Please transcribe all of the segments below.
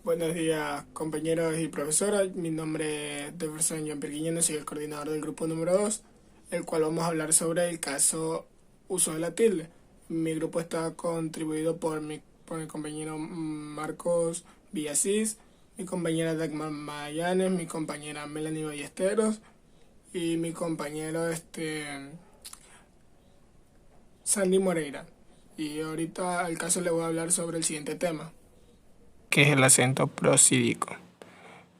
Buenos días, compañeros y profesoras. Mi nombre es Jefferson John Perguiñano, soy el coordinador del grupo número 2, el cual vamos a hablar sobre el caso uso de la tilde. Mi grupo está contribuido por mi compañero Marcos Villasís, mi compañera Dagmar Magallanes, mi compañera Melanie Ballesteros y mi compañero Sandy Moreira. Y ahorita al caso le voy a hablar sobre el siguiente tema, que es el acento prosídico.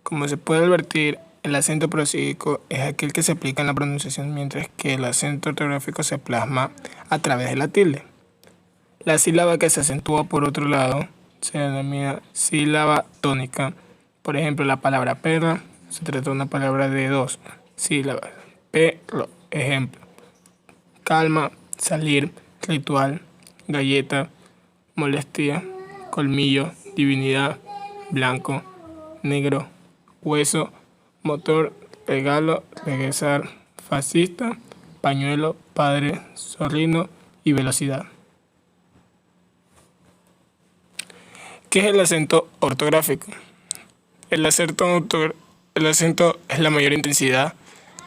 Como se puede advertir, el acento prosídico es aquel que se aplica en la pronunciación mientras que el acento ortográfico se plasma a través de la tilde. La sílaba que se acentúa por otro lado se denomina sílaba tónica. Por ejemplo, la palabra perra se trata de una palabra de dos sílabas. Perro, ejemplo. Calma, salir, ritual, galleta, molestia, colmillo, divinidad, blanco, negro, hueso, motor, regalo, regresar, fascista, pañuelo, padre, zorrino y velocidad. ¿Qué es el acento ortográfico? El acento es la mayor intensidad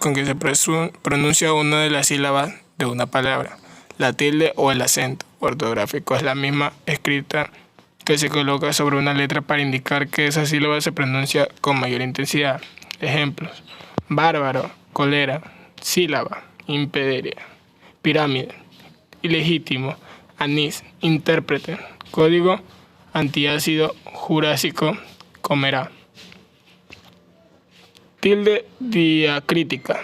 con que se pronuncia una de las sílabas de una palabra. La tilde o el acento ortográfico es la misma escrita que se coloca sobre una letra para indicar que esa sílaba se pronuncia con mayor intensidad. Ejemplos: bárbaro, cólera, sílaba, impederia, pirámide, ilegítimo, anís, intérprete, código, antiácido, jurásico, comerá. Tilde diacrítica.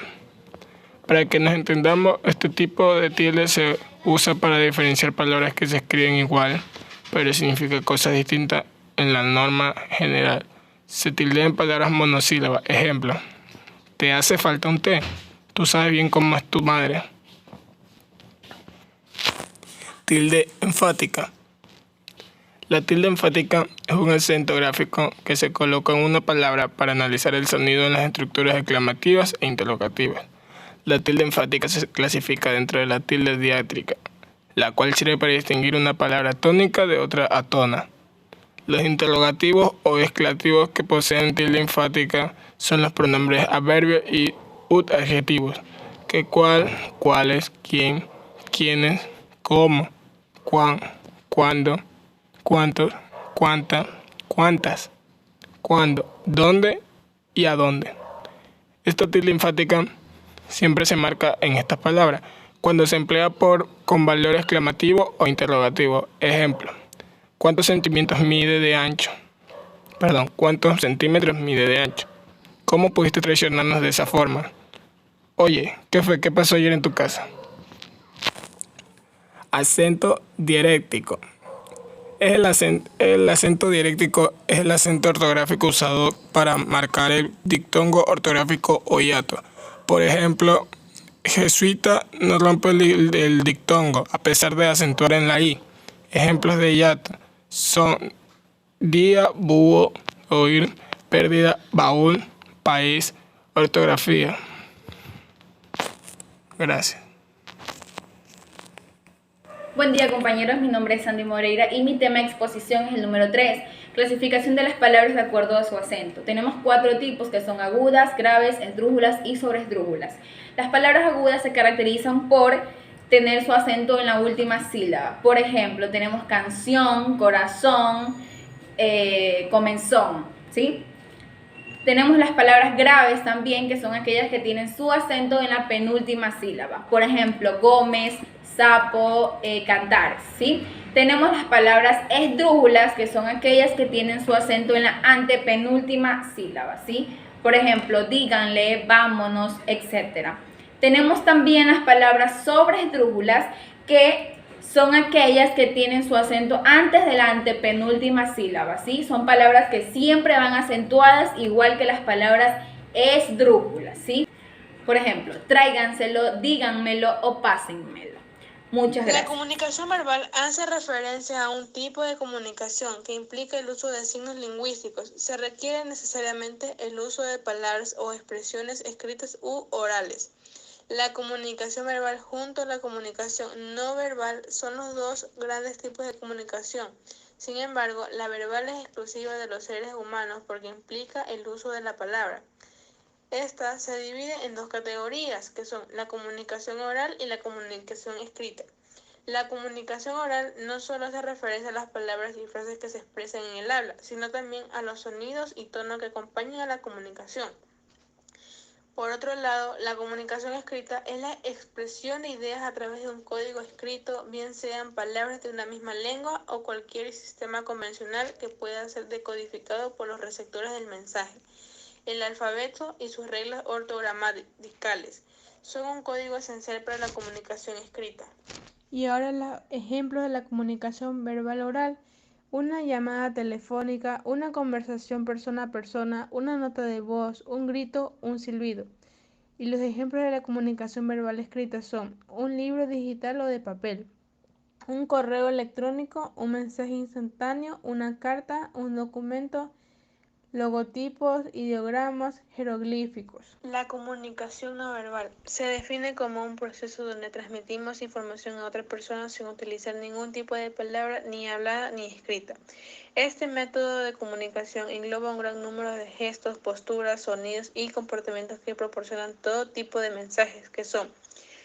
Para que nos entendamos, este tipo de tilde se usa para diferenciar palabras que se escriben igual, pero significa cosas distintas en la norma general. Se tildean palabras monosílabas. Ejemplo: te hace falta un té. Tú sabes bien cómo es tu madre. Tilde enfática. La tilde enfática es un acento gráfico que se coloca en una palabra para analizar el sonido en las estructuras exclamativas e interrogativas. La tilde enfática se clasifica dentro de la tilde diácrica, la cual sirve para distinguir una palabra tónica de otra atona. Los interrogativos o exclamativos que poseen tilde enfática son los pronombres adverbios y adjetivos, que cuál, cuáles, quién, quiénes, cómo, cuán, cuándo, cuántos, cuánta, cuántas, cuándo, dónde y a dónde. Esta tilde enfática siempre se marca en estas palabras cuando se emplea con valor exclamativo o interrogativo. Ejemplo: ¿cuántos centímetros mide de ancho? ¿Cuántos centímetros mide de ancho? ¿Cómo pudiste traicionarnos de esa forma? Oye, ¿qué fue? ¿Qué pasó ayer en tu casa? Acento diaréctico. El acento diaréctico es el acento ortográfico usado para marcar el diptongo ortográfico o hiato. Por ejemplo, jesuita no rompe el diptongo a pesar de acentuar en la i. Ejemplos de hiato son día, búho, oír, pérdida, baúl, país, ortografía. Gracias. Buen día, compañeros, mi nombre es Sandy Moreira y mi tema de exposición es el número 3, clasificación de las palabras de acuerdo a su acento. Tenemos 4 tipos que son agudas, graves, esdrújulas y sobreesdrújulas. Las palabras agudas se caracterizan por tener su acento en la última sílaba. Por ejemplo, tenemos canción, corazón, comenzón, ¿sí? Tenemos las palabras graves también, que son aquellas que tienen su acento en la penúltima sílaba. Por ejemplo, Gómez, sapo, cantar, ¿sí? Tenemos las palabras esdrújulas, que son aquellas que tienen su acento en la antepenúltima sílaba, ¿sí? Por ejemplo, díganle, vámonos, etc. Tenemos también las palabras sobreesdrújulas, que son aquellas que tienen su acento antes de la antepenúltima sílaba, ¿sí? Son palabras que siempre van acentuadas, igual que las palabras esdrújulas, ¿sí? Por ejemplo, tráiganselo, díganmelo o pásenmelo. Muchas gracias. La comunicación verbal hace referencia a un tipo de comunicación que implica el uso de signos lingüísticos. Se requiere necesariamente el uso de palabras o expresiones escritas u orales. La comunicación verbal junto a la comunicación no verbal son los dos grandes tipos de comunicación. Sin embargo, la verbal es exclusiva de los seres humanos porque implica el uso de la palabra. Esta se divide en dos categorías, que son la comunicación oral y la comunicación escrita. La comunicación oral no solo hace referencia a las palabras y frases que se expresan en el habla, sino también a los sonidos y tonos que acompañan a la comunicación. Por otro lado, la comunicación escrita es la expresión de ideas a través de un código escrito, bien sean palabras de una misma lengua o cualquier sistema convencional que pueda ser decodificado por los receptores del mensaje. El alfabeto y sus reglas ortogramaticales son un código esencial para la comunicación escrita. Y ahora los ejemplos de la comunicación verbal oral: una llamada telefónica, una conversación persona a persona, una nota de voz, un grito, un silbido. Y los ejemplos de la comunicación verbal escrita son un libro digital o de papel, un correo electrónico, un mensaje instantáneo, una carta, un documento, logotipos, ideogramas, jeroglíficos. La comunicación no verbal se define como un proceso donde transmitimos información a otra persona sin utilizar ningún tipo de palabra ni hablada ni escrita. Este método de comunicación engloba un gran número de gestos, posturas, sonidos y comportamientos que proporcionan todo tipo de mensajes, que son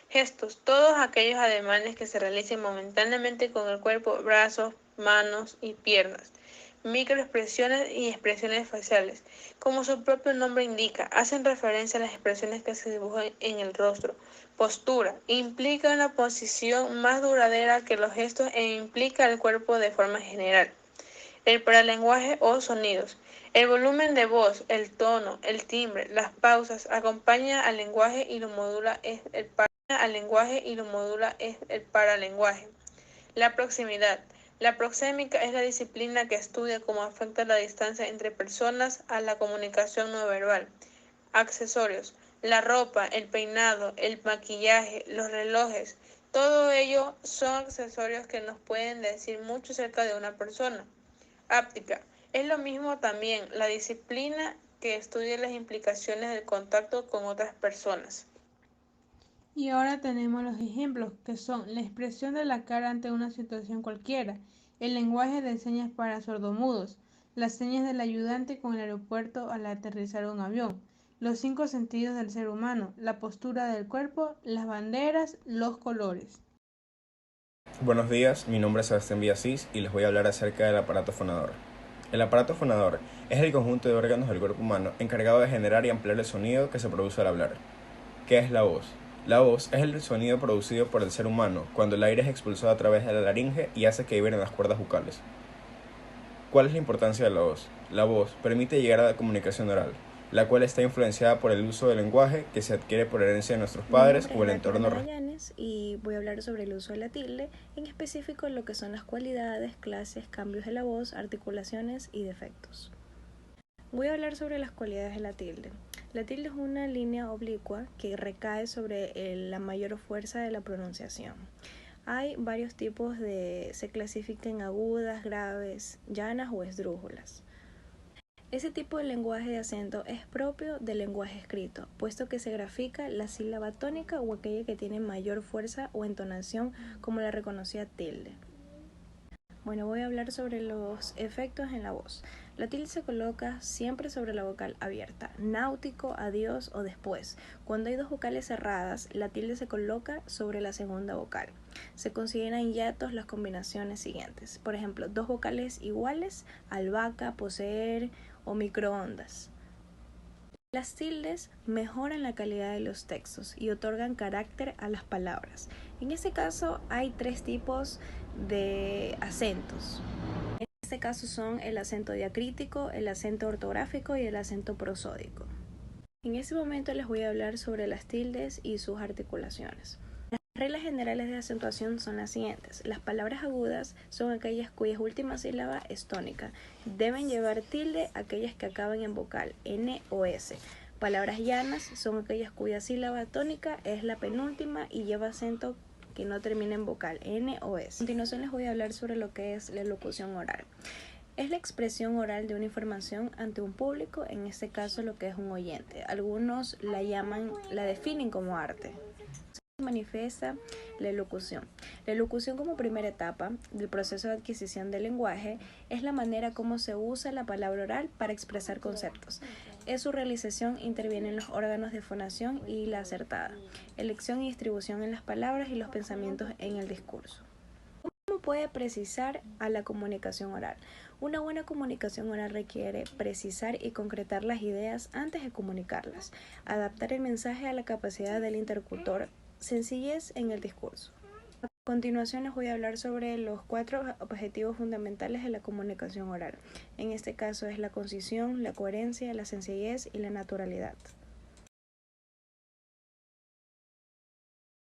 gestos, todos aquellos ademanes que se realicen momentáneamente con el cuerpo, brazos, manos y piernas. Microexpresiones y expresiones faciales. Como su propio nombre indica, hacen referencia a las expresiones que se dibujan en el rostro. Postura. Implica una posición más duradera que los gestos e implica el cuerpo de forma general. El paralenguaje o sonidos. El volumen de voz, el tono, el timbre, las pausas acompaña al lenguaje y lo modula es el paralenguaje. La proximidad. La proxémica es la disciplina que estudia cómo afecta la distancia entre personas a la comunicación no verbal. Accesorios. La ropa, el peinado, el maquillaje, los relojes, todo ello son accesorios que nos pueden decir mucho acerca de una persona. Áptica. Es lo mismo también, la disciplina que estudia las implicaciones del contacto con otras personas. Y ahora tenemos los ejemplos, que son la expresión de la cara ante una situación cualquiera, el lenguaje de señas para sordomudos, las señas del ayudante con el aeropuerto al aterrizar un avión, los 5 sentidos del ser humano, la postura del cuerpo, las banderas, los colores. Buenos días, mi nombre es Sebastián Villasís y les voy a hablar acerca del aparato fonador. El aparato fonador es el conjunto de órganos del cuerpo humano encargado de generar y ampliar el sonido que se produce al hablar. ¿Qué es la voz? La voz es el sonido producido por el ser humano cuando el aire es expulsado a través de la laringe y hace que vibren las cuerdas vocales. ¿Cuál es la importancia de la voz? La voz permite llegar a la comunicación oral, la cual está influenciada por el uso del lenguaje que se adquiere por herencia de nuestros padres o el entorno. Y voy a hablar sobre el uso de la tilde, en específico lo que son las cualidades, clases, cambios de la voz, articulaciones y defectos. Voy a hablar sobre las cualidades de la tilde. La tilde es una línea oblicua que recae sobre la mayor fuerza de la pronunciación. Hay varios tipos se clasifican agudas, graves, llanas o esdrújulas. Ese tipo de lenguaje de acento es propio del lenguaje escrito, puesto que se grafica la sílaba tónica o aquella que tiene mayor fuerza o entonación, como la reconocida tilde. Bueno, voy a hablar sobre los efectos en la voz. La tilde se coloca siempre sobre la vocal abierta, náutico, adiós o después. Cuando hay dos vocales cerradas, la tilde se coloca sobre la segunda vocal. Se consideran hiatos las combinaciones siguientes. Por ejemplo, dos vocales iguales, albahaca, poseer o microondas. Las tildes mejoran la calidad de los textos y otorgan carácter a las palabras. En este caso hay 3 tipos de acentos. En este caso son el acento diacrítico, el acento ortográfico y el acento prosódico. En este momento les voy a hablar sobre las tildes y sus articulaciones. Las reglas generales de acentuación son las siguientes. Las palabras agudas son aquellas cuyas última sílaba es tónica. Deben llevar tilde aquellas que acaban en vocal N o S. Palabras llanas son aquellas cuya sílaba tónica es la penúltima y lleva acento que no termina en vocal N o S. A continuación les voy a hablar sobre lo que es la locución oral. Es la expresión oral de una información ante un público, en este caso lo que es un oyente. Algunos la definen como arte. manifiesta la elocución. La elocución como primera etapa del proceso de adquisición del lenguaje es la manera como se usa la palabra oral para expresar conceptos. En su realización intervienen los órganos de fonación y la acertada, elección y distribución en las palabras y los pensamientos en el discurso. ¿Cómo puede precisar a la comunicación oral? Una buena comunicación oral requiere precisar y concretar las ideas antes de comunicarlas, adaptar el mensaje a la capacidad del interlocutor, sencillez en el discurso. A continuación les voy a hablar sobre los 4 objetivos fundamentales de la comunicación oral. En este caso es la concisión, la coherencia, la sencillez y la naturalidad.